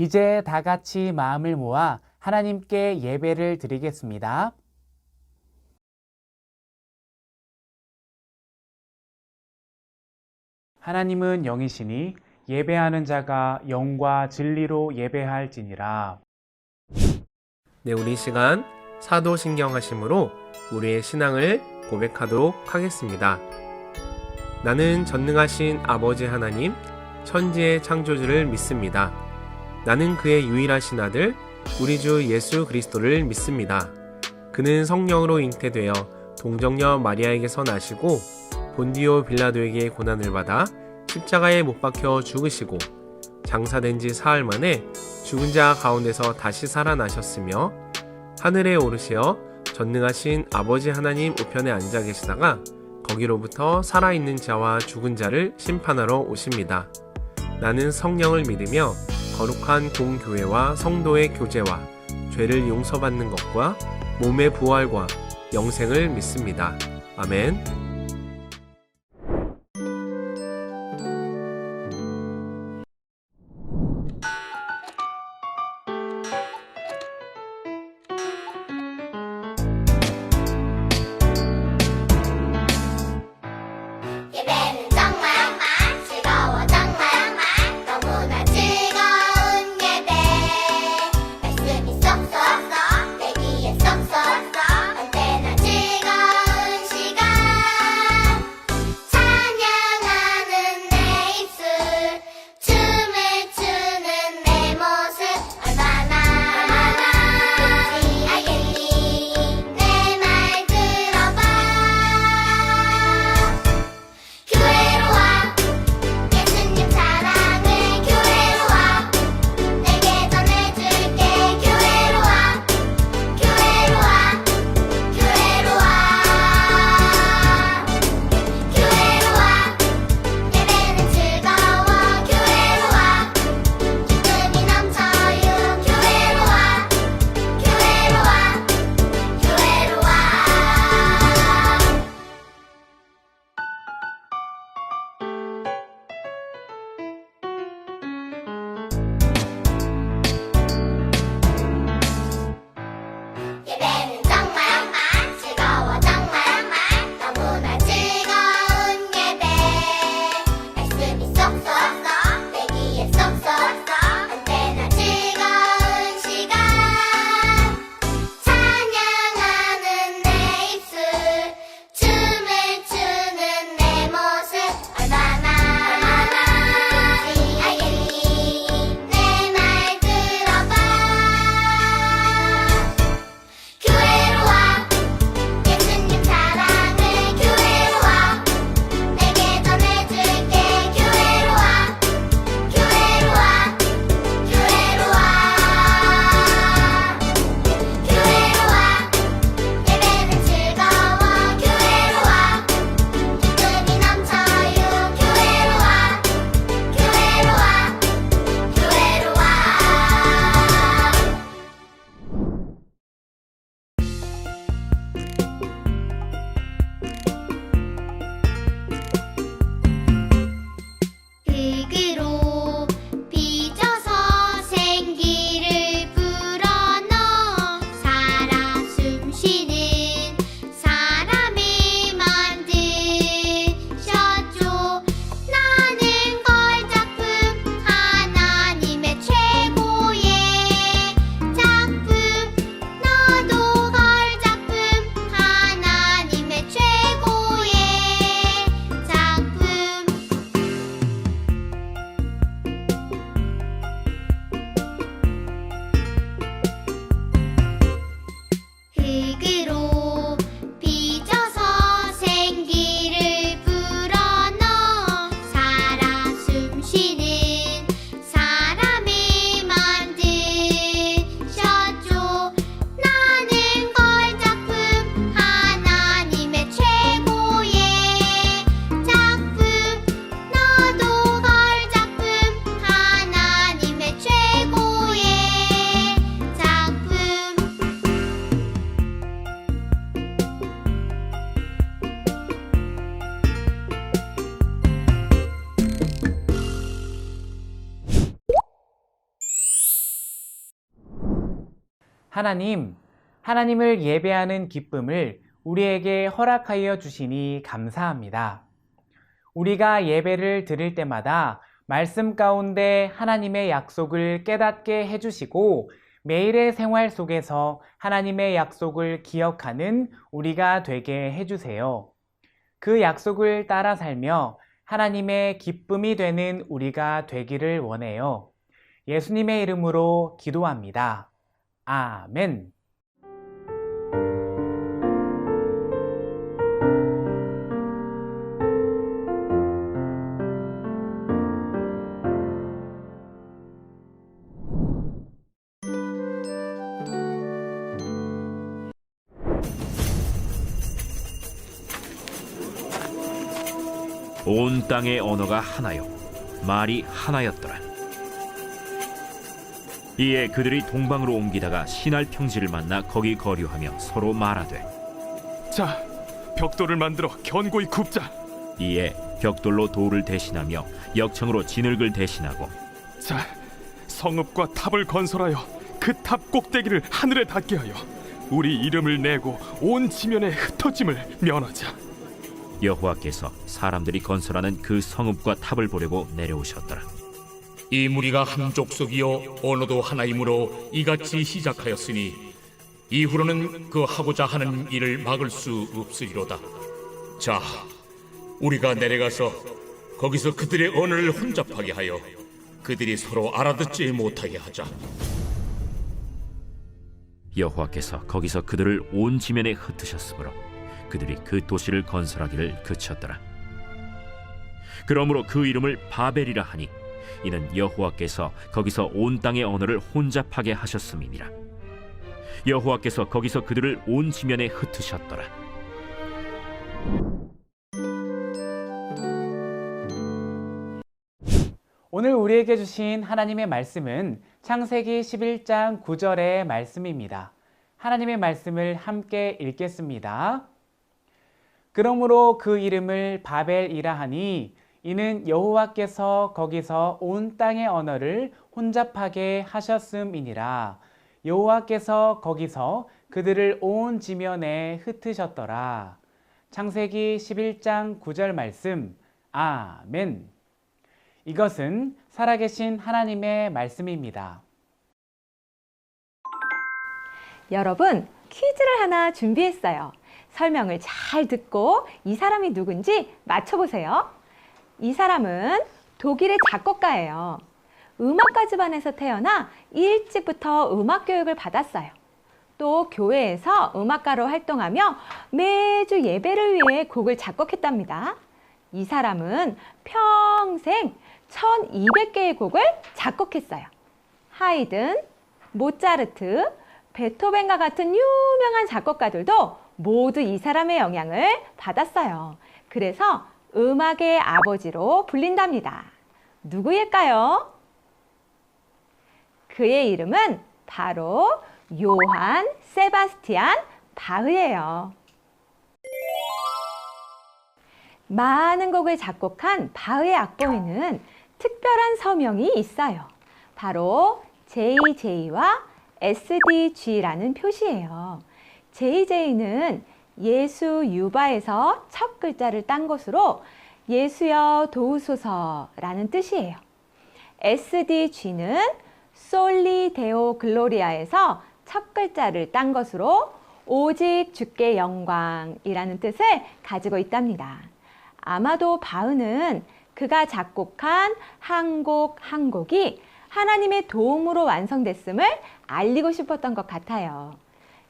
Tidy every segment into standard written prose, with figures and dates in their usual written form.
이제 다 같이 마음을 모아 하나님께 예배를 드리겠습니다. 하나님은 영이시니 예배하는 자가 영과 진리로 예배할지니라. 네, 우리 시간 사도신경하심으로 우리의 신앙을 고백하도록 하겠습니다. 나는 전능하신 아버지 하나님, 천지의 창조주를 믿습니다. 나는 그의 유일하신 아들, 우리 주 예수 그리스도를 믿습니다. 그는 성령으로 잉태되어 동정녀 마리아에게서 나시고 본디오 빌라도에게 고난을 받아 십자가에 못 박혀 죽으시고 장사된 지 사흘 만에 죽은 자 가운데서 다시 살아나셨으며 하늘에 오르시어 전능하신 아버지 하나님 우편에 앉아 계시다가 거기로부터 살아있는 자와 죽은 자를 심판하러 오십니다. 나는 성령을 믿으며 거룩한 공교회와 성도의 교제와 죄를 용서받는 것과 몸의 부활과 영생을 믿습니다. 아멘. 예배는 정말 즐거워 정말 너무나 즐거운 예배 말씀이 쏙쏙 내 귀에 쏙쏙 언제나 즐거운 시간 하나님을 예배하는 기쁨을 우리에게 허락하여 주시니 감사합니다. 우리가 예배를 드릴 때마다 말씀 가운데 하나님의 약속을 깨닫게 해주시고 매일의 생활 속에서 하나님의 약속을 기억하는 우리가 되게 해주세요. 그 약속을 따라 살며 하나님의 기쁨이 되는 우리가 되기를 원해요. 예수님의 이름으로 기도합니다. 아멘. 온 땅의 언어가 하나요 말이 하나였더라. 이에 그들이 동방으로 옮기다가 시날 평지를 만나 거기 거류하며 서로 말하되 자, 벽돌을 만들어 견고히 굽자. 이에 벽돌로 돌을 대신하며 역청으로 진흙을 대신하고 자, 성읍과 탑을 건설하여 그 탑 꼭대기를 하늘에 닿게 하여 우리 이름을 내고 온 지면에 흩어짐을 면하자. 여호와께서 사람들이 건설하는 그 성읍과 탑을 보려고 내려오셨더라. 이 무리가 한 족속이요 언어도 하나이므로 이같이 시작하였으니 이후로는 그 하고자 하는 일을 막을 수 없으리로다. 자, 우리가 내려가서 거기서 그들의 언어를 혼잡하게 하여 그들이 서로 알아듣지 못하게 하자. 여호와께서 거기서 그들을 온 지면에 흩으셨으므로 그들이 그 도시를 건설하기를 그쳤더라. 그러므로 그 이름을 바벨이라 하니 이는 여호와께서 거기서 온 땅의 언어를 혼잡하게 하셨음이니라. 여호와께서 거기서 그들을 온 지면에 흩으셨더라. 오늘 우리에게 주신 하나님의 말씀은 창세기 11장 9절의 말씀입니다. 하나님의 말씀을 함께 읽겠습니다. 그러므로 그 이름을 바벨이라 하니 이는 여호와께서 거기서 온 땅의 언어를 혼잡하게 하셨음이니라. 여호와께서 거기서 그들을 온 지면에 흩으셨더라. 창세기 11장 9절 말씀. 아멘. 이것은 살아계신 하나님의 말씀입니다. 여러분, 퀴즈를 하나 준비했어요. 설명을 잘 듣고 이 사람이 누군지 맞춰보세요. 이 사람은 독일의 작곡가예요. 음악가 집안에서 태어나 일찍부터 음악 교육을 받았어요. 또 교회에서 음악가로 활동하며 매주 예배를 위해 곡을 작곡했답니다. 이 사람은 평생 1200개의 곡을 작곡했어요. 하이든, 모차르트, 베토벤과 같은 유명한 작곡가들도 모두 이 사람의 영향을 받았어요. 그래서 음악의 아버지로 불린답니다. 누구일까요? 그의 이름은 바로 요한 세바스티안 바흐예요. 많은 곡을 작곡한 바흐의 악보에는 특별한 서명이 있어요. 바로 JJ와 SDG라는 표시예요. JJ는 예수 유바에서 첫 글자를 딴 것으로 예수여 도우소서라는 뜻이에요. SDG는 솔리 데오 글로리아에서 첫 글자를 딴 것으로 오직 주께 영광이라는 뜻을 가지고 있답니다. 아마도 바흐는 그가 작곡한 한 곡 한 곡이 하나님의 도움으로 완성됐음을 알리고 싶었던 것 같아요.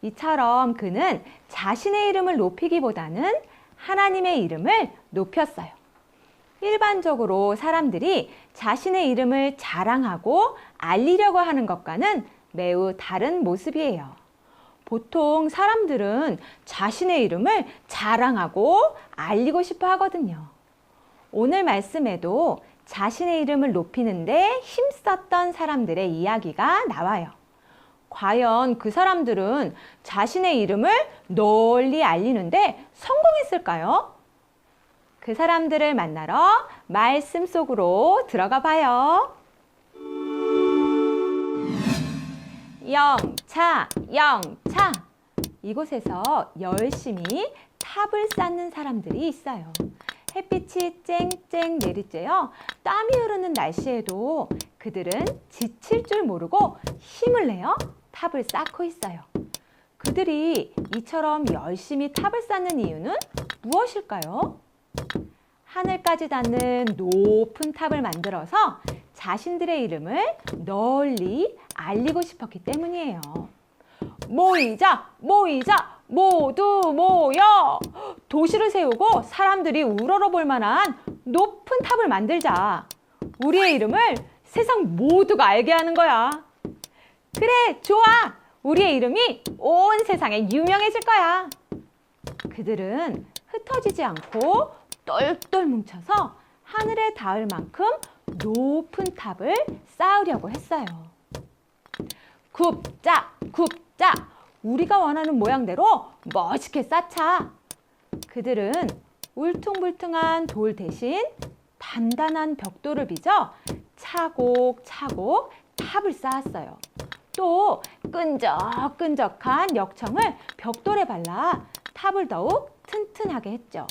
이처럼 그는 자신의 이름을 높이기보다는 하나님의 이름을 높였어요. 일반적으로 사람들이 자신의 이름을 자랑하고 알리려고 하는 것과는 매우 다른 모습이에요. 보통 사람들은 자신의 이름을 자랑하고 알리고 싶어 하거든요. 오늘 말씀에도 자신의 이름을 높이는데 힘썼던 사람들의 이야기가 나와요. 과연 그 사람들은 자신의 이름을 널리 알리는데 성공했을까요? 그 사람들을 만나러 말씀 속으로 들어가 봐요. 영차, 영차. 이곳에서 열심히 탑을 쌓는 사람들이 있어요. 햇빛이 쨍쨍 내리쬐어 땀이 흐르는 날씨에도 그들은 지칠 줄 모르고 힘을 내어 탑을 쌓고 있어요. 그들이 이처럼 열심히 탑을 쌓는 이유는 무엇일까요? 하늘까지 닿는 높은 탑을 만들어서 자신들의 이름을 널리 알리고 싶었기 때문이에요. 모이자, 모이자, 모두 모여! 도시를 세우고 사람들이 우러러볼 만한 높은 탑을 만들자. 우리의 이름을 세상 모두가 알게 하는 거야. 그래, 좋아! 우리의 이름이 온 세상에 유명해질 거야. 그들은 흩어지지 않고 똘똘 뭉쳐서 하늘에 닿을 만큼 높은 탑을 쌓으려고 했어요. 굽자, 굽자! 우리가 원하는 모양대로 멋있게 쌓자. 그들은 울퉁불퉁한 돌 대신 단단한 벽돌을 빚어 차곡차곡 탑을 쌓았어요. 또 끈적끈적한 역청을 벽돌에 발라 탑을 더욱 튼튼하게 했죠.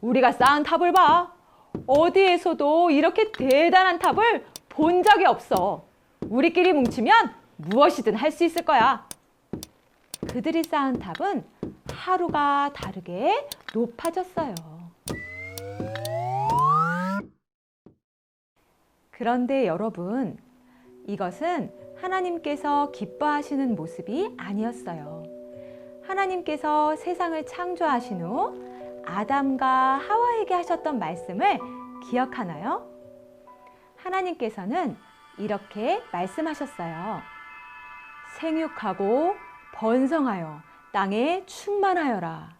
우리가 쌓은 탑을 봐. 어디에서도 이렇게 대단한 탑을 본 적이 없어. 우리끼리 뭉치면 무엇이든 할 수 있을 거야. 그들이 쌓은 탑은 하루가 다르게 높아졌어요. 그런데 여러분, 이것은 하나님께서 기뻐하시는 모습이 아니었어요. 하나님께서 세상을 창조하신 후 아담과 하와에게 하셨던 말씀을 기억하나요? 하나님께서는 이렇게 말씀하셨어요. 생육하고 번성하여 땅에 충만하여라.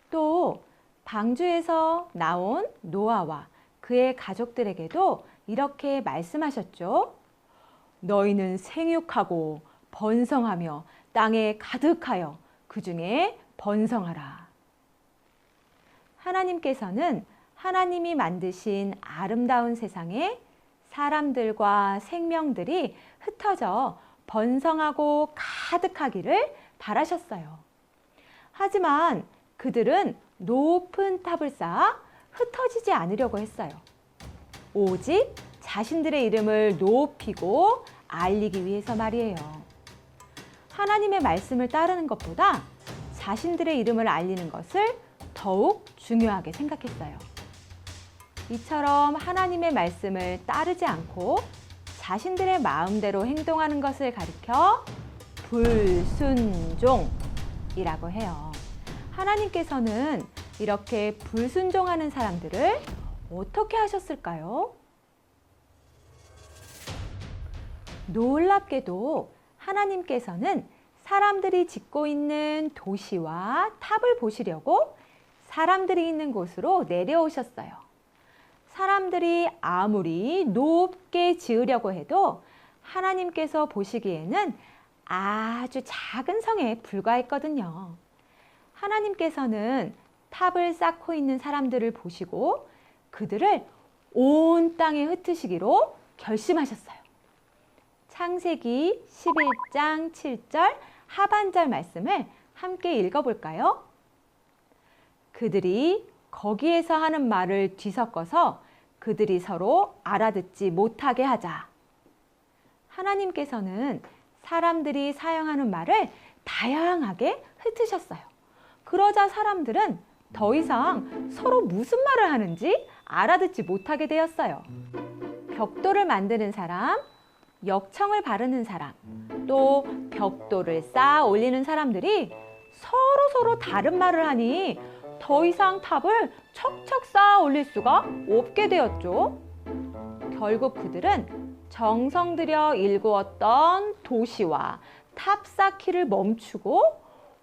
또 방주에서 나온 노아와 그의 가족들에게도 이렇게 말씀하셨죠. 너희는 생육하고 번성하며 땅에 가득하여 그 중에 번성하라. 하나님께서는 하나님이 만드신 아름다운 세상에 사람들과 생명들이 흩어져 번성하고 가득하기를 바라셨어요. 하지만 그들은 높은 탑을 쌓아 흩어지지 않으려고 했어요. 오직 자신들의 이름을 높이고 알리기 위해서 말이에요. 하나님의 말씀을 따르는 것보다 자신들의 이름을 알리는 것을 더욱 중요하게 생각했어요. 이처럼 하나님의 말씀을 따르지 않고 자신들의 마음대로 행동하는 것을 가리켜 불순종이라고 해요. 하나님께서는 이렇게 불순종하는 사람들을 어떻게 하셨을까요? 놀랍게도 하나님께서는 사람들이 짓고 있는 도시와 탑을 보시려고 사람들이 있는 곳으로 내려오셨어요. 사람들이 아무리 높게 지으려고 해도 하나님께서 보시기에는 아주 작은 성에 불과했거든요. 하나님께서는 탑을 쌓고 있는 사람들을 보시고 그들을 온 땅에 흩으시기로 결심하셨어요. 창세기 11장 7절 하반절 말씀을 함께 읽어볼까요? 그들이 거기에서 하는 말을 뒤섞어서 그들이 서로 알아듣지 못하게 하자. 하나님께서는 사람들이 사용하는 말을 다양하게 흩으셨어요. 그러자 사람들은 더 이상 서로 무슨 말을 하는지 알아듣지 못하게 되었어요. 벽돌을 만드는 사람, 역청을 바르는 사람, 또 벽돌을 쌓아 올리는 사람들이 서로 다른 말을 하니 더 이상 탑을 척척 쌓아 올릴 수가 없게 되었죠. 결국 그들은 정성 들여 일구었던 도시와 탑 쌓기를 멈추고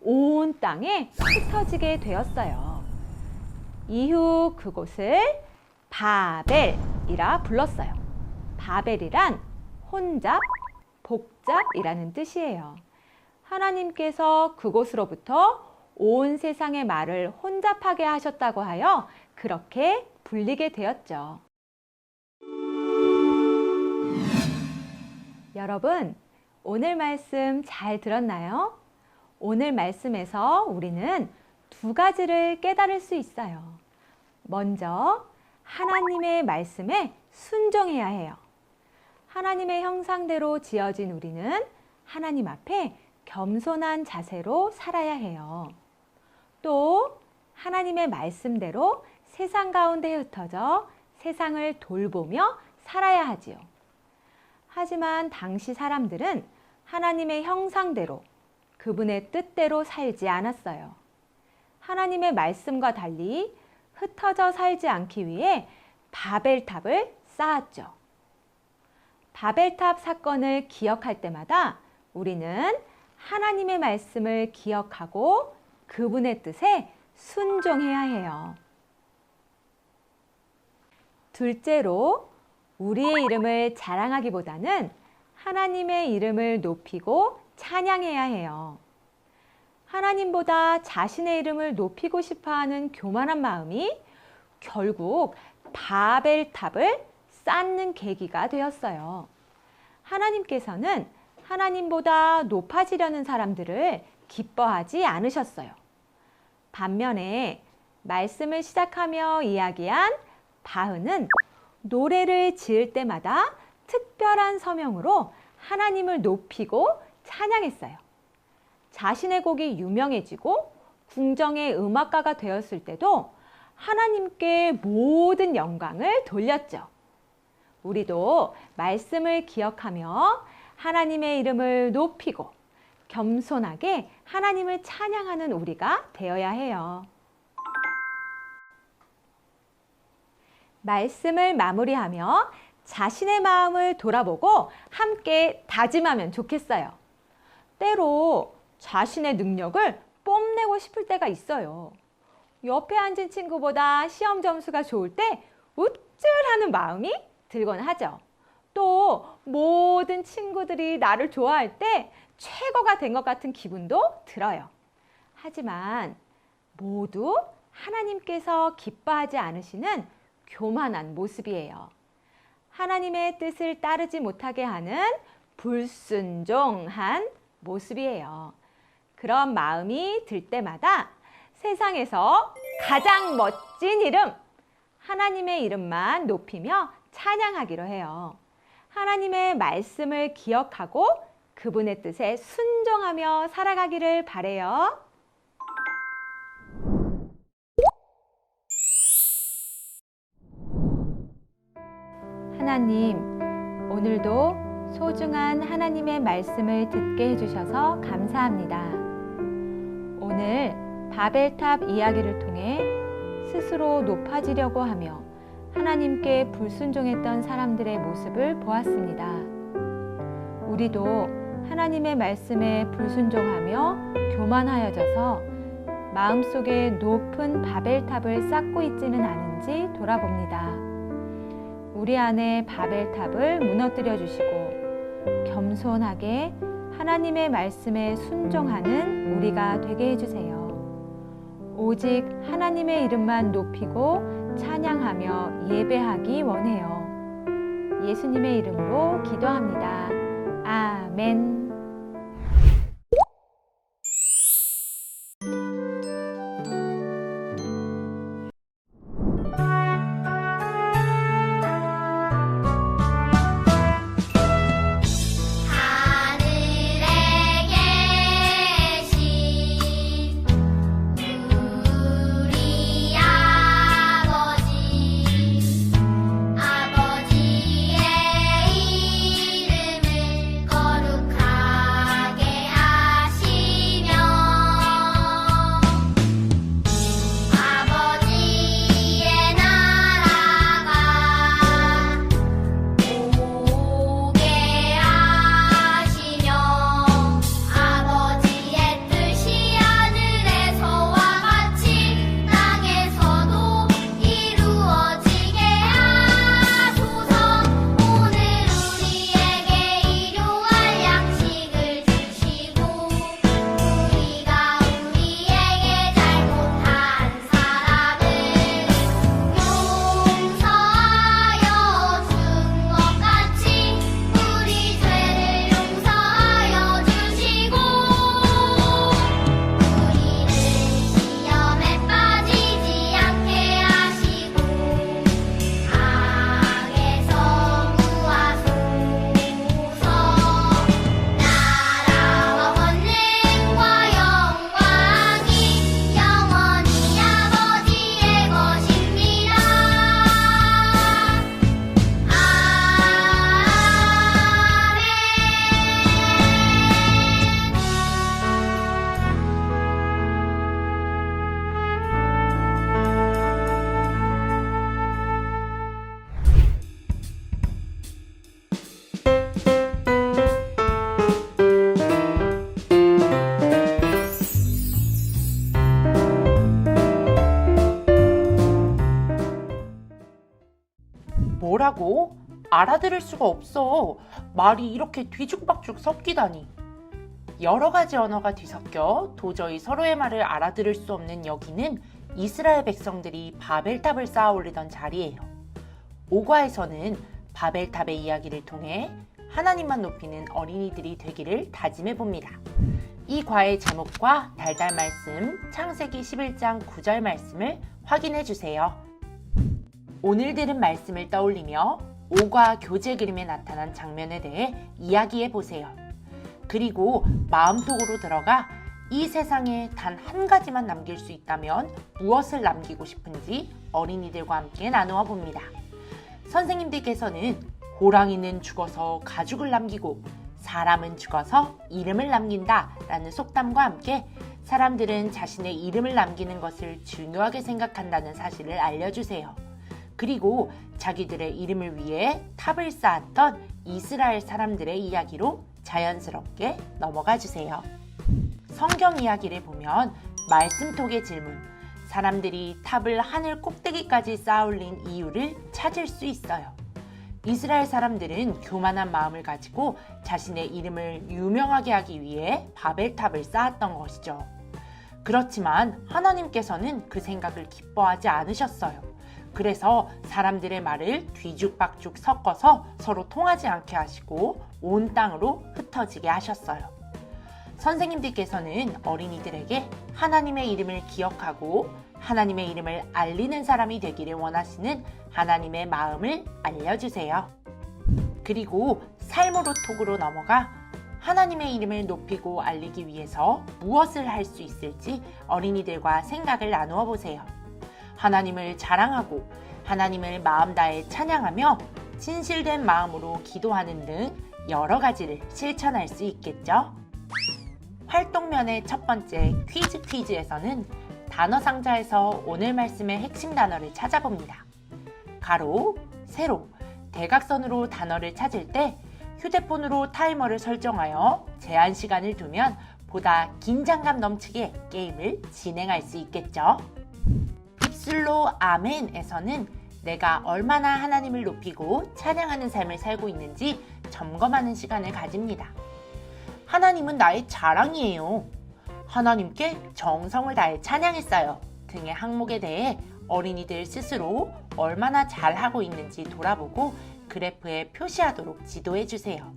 온 땅에 흩어지게 되었어요. 이후 그곳을 바벨이라 불렀어요. 바벨이란 혼잡, 복잡이라는 뜻이에요. 하나님께서 그곳으로부터 온 세상의 말을 혼잡하게 하셨다고 하여 그렇게 불리게 되었죠. 여러분, 오늘 말씀 잘 들었나요? 오늘 말씀에서 우리는 두 가지를 깨달을 수 있어요. 먼저 하나님의 말씀에 순종해야 해요. 하나님의 형상대로 지어진 우리는 하나님 앞에 겸손한 자세로 살아야 해요. 또 하나님의 말씀대로 세상 가운데 흩어져 세상을 돌보며 살아야 하지요. 하지만 당시 사람들은 하나님의 형상대로 그분의 뜻대로 살지 않았어요. 하나님의 말씀과 달리 흩어져 살지 않기 위해 바벨탑을 쌓았죠. 바벨탑 사건을 기억할 때마다 우리는 하나님의 말씀을 기억하고 그분의 뜻에 순종해야 해요. 둘째로 우리의 이름을 자랑하기보다는 하나님의 이름을 높이고 찬양해야 해요. 하나님보다 자신의 이름을 높이고 싶어하는 교만한 마음이 결국 바벨탑을 쌓는 계기가 되었어요. 하나님께서는 하나님보다 높아지려는 사람들을 기뻐하지 않으셨어요. 반면에 말씀을 시작하며 이야기한 바흐는 노래를 지을 때마다 특별한 서명으로 하나님을 높이고 찬양했어요. 자신의 곡이 유명해지고 궁정의 음악가가 되었을 때도 하나님께 모든 영광을 돌렸죠. 우리도 말씀을 기억하며 하나님의 이름을 높이고 겸손하게 하나님을 찬양하는 우리가 되어야 해요. 말씀을 마무리하며 자신의 마음을 돌아보고 함께 다짐하면 좋겠어요. 때로 자신의 능력을 뽐내고 싶을 때가 있어요. 옆에 앉은 친구보다 시험 점수가 좋을 때 우쭐하는 마음이 들곤 하죠. 또 모든 친구들이 나를 좋아할 때 최고가 된 것 같은 기분도 들어요. 하지만 모두 하나님께서 기뻐하지 않으시는 교만한 모습이에요. 하나님의 뜻을 따르지 못하게 하는 불순종한 모습이에요. 그런 마음이 들 때마다 세상에서 가장 멋진 이름, 하나님의 이름만 높이며 찬양하기로 해요. 하나님의 말씀을 기억하고 그분의 뜻에 순종하며 살아가기를 바래요. 하나님, 오늘도 소중한 하나님의 말씀을 듣게 해주셔서 감사합니다. 오늘 바벨탑 이야기를 통해 스스로 높아지려고 하며 하나님께 불순종했던 사람들의 모습을 보았습니다. 우리도 하나님의 말씀에 불순종하며 교만하여져서 마음속에 높은 바벨탑을 쌓고 있지는 않은지 돌아봅니다. 우리 안에 바벨탑을 무너뜨려 주시고 겸손하게 하나님의 말씀에 순종하는 우리가 되게 해주세요. 오직 하나님의 이름만 높이고 찬양하며 예배하기 원해요. 예수님의 이름으로 기도합니다. 아멘. 아버지의 이름을 거룩하게 뭐라고? 알아들을 수가 없어. 말이 이렇게 뒤죽박죽 섞이다니. 여러 가지 언어가 뒤섞여 도저히 서로의 말을 알아들을 수 없는 여기는 이스라엘 백성들이 바벨탑을 쌓아 올리던 자리예요. 5과에서는 바벨탑의 이야기를 통해 하나님만 높이는 어린이들이 되기를 다짐해 봅니다. 이 과의 제목과 달달 말씀 창세기 11장 9절 말씀을 확인해 주세요. 오늘 들은 말씀을 떠올리며 5과 교재 그림에 나타난 장면에 대해 이야기해 보세요. 그리고 마음속으로 들어가 이 세상에 단 한 가지만 남길 수 있다면 무엇을 남기고 싶은지 어린이들과 함께 나누어 봅니다. 선생님들께서는 호랑이는 죽어서 가죽을 남기고 사람은 죽어서 이름을 남긴다 라는 속담과 함께 사람들은 자신의 이름을 남기는 것을 중요하게 생각한다는 사실을 알려주세요. 그리고 자기들의 이름을 위해 탑을 쌓았던 이스라엘 사람들의 이야기로 자연스럽게 넘어가 주세요. 성경 이야기를 보면 말씀톡의 질문, 사람들이 탑을 하늘 꼭대기까지 쌓아 올린 이유를 찾을 수 있어요. 이스라엘 사람들은 교만한 마음을 가지고 자신의 이름을 유명하게 하기 위해 바벨탑을 쌓았던 것이죠. 그렇지만 하나님께서는 그 생각을 기뻐하지 않으셨어요. 그래서 사람들의 말을 뒤죽박죽 섞어서 서로 통하지 않게 하시고 온 땅으로 흩어지게 하셨어요. 선생님들께서는 어린이들에게 하나님의 이름을 기억하고 하나님의 이름을 알리는 사람이 되기를 원하시는 하나님의 마음을 알려주세요. 그리고 삶으로 톡으로 넘어가 하나님의 이름을 높이고 알리기 위해서 무엇을 할 수 있을지 어린이들과 생각을 나누어 보세요. 하나님을 자랑하고 하나님을 마음 다해 찬양하며 진실된 마음으로 기도하는 등 여러 가지를 실천할 수 있겠죠. 활동면의 첫 번째 퀴즈에서는 단어 상자에서 오늘 말씀의 핵심 단어를 찾아봅니다. 가로, 세로, 대각선으로 단어를 찾을 때 휴대폰으로 타이머를 설정하여 제한 시간을 두면 보다 긴장감 넘치게 게임을 진행할 수 있겠죠. 입술로 아멘에서는 내가 얼마나 하나님을 높이고 찬양하는 삶을 살고 있는지 점검하는 시간을 가집니다. 하나님은 나의 자랑이에요. 하나님께 정성을 다해 찬양했어요. 등의 항목에 대해 어린이들 스스로 얼마나 잘하고 있는지 돌아보고 그래프에 표시하도록 지도해 주세요.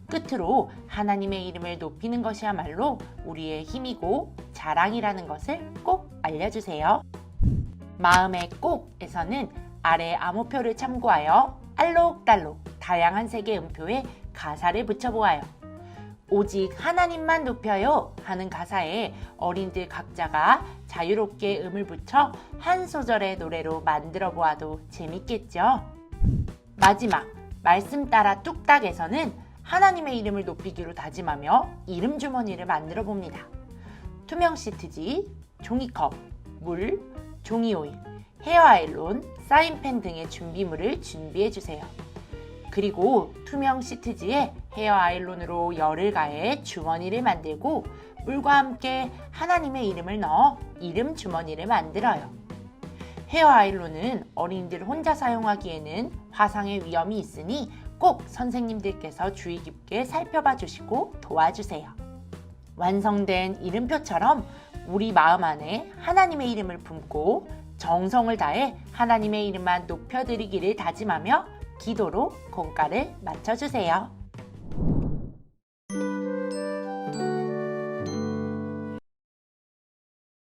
끝으로 하나님의 이름을 높이는 것이야말로 우리의 힘이고 자랑이라는 것을 꼭 알려주세요. 마음의 꼭에서는 아래 암호표를 참고하여 알록달록 다양한 색의 음표에 가사를 붙여보아요. 오직 하나님만 높여요 하는 가사에 어린이들 각자가 자유롭게 음을 붙여 한 소절의 노래로 만들어 보아도 재밌겠죠? 마지막 말씀 따라 뚝딱에서는 하나님의 이름을 높이기로 다짐하며 이름 주머니를 만들어 봅니다. 투명 시트지, 종이컵, 물, 종이 오일, 헤어 아이론, 사인펜 등의 준비물을 준비해 주세요. 그리고 투명 시트지에 헤어 아이론으로 열을 가해 주머니를 만들고 물과 함께 하나님의 이름을 넣어 이름 주머니를 만들어요. 헤어 아이론은 어린이들 혼자 사용하기에는 화상의 위험이 있으니 꼭 선생님들께서 주의 깊게 살펴봐 주시고 도와주세요. 완성된 이름표처럼 우리 마음 안에 하나님의 이름을 품고 정성을 다해 하나님의 이름만 높여드리기를 다짐하며 기도로 공가를 맞춰주세요.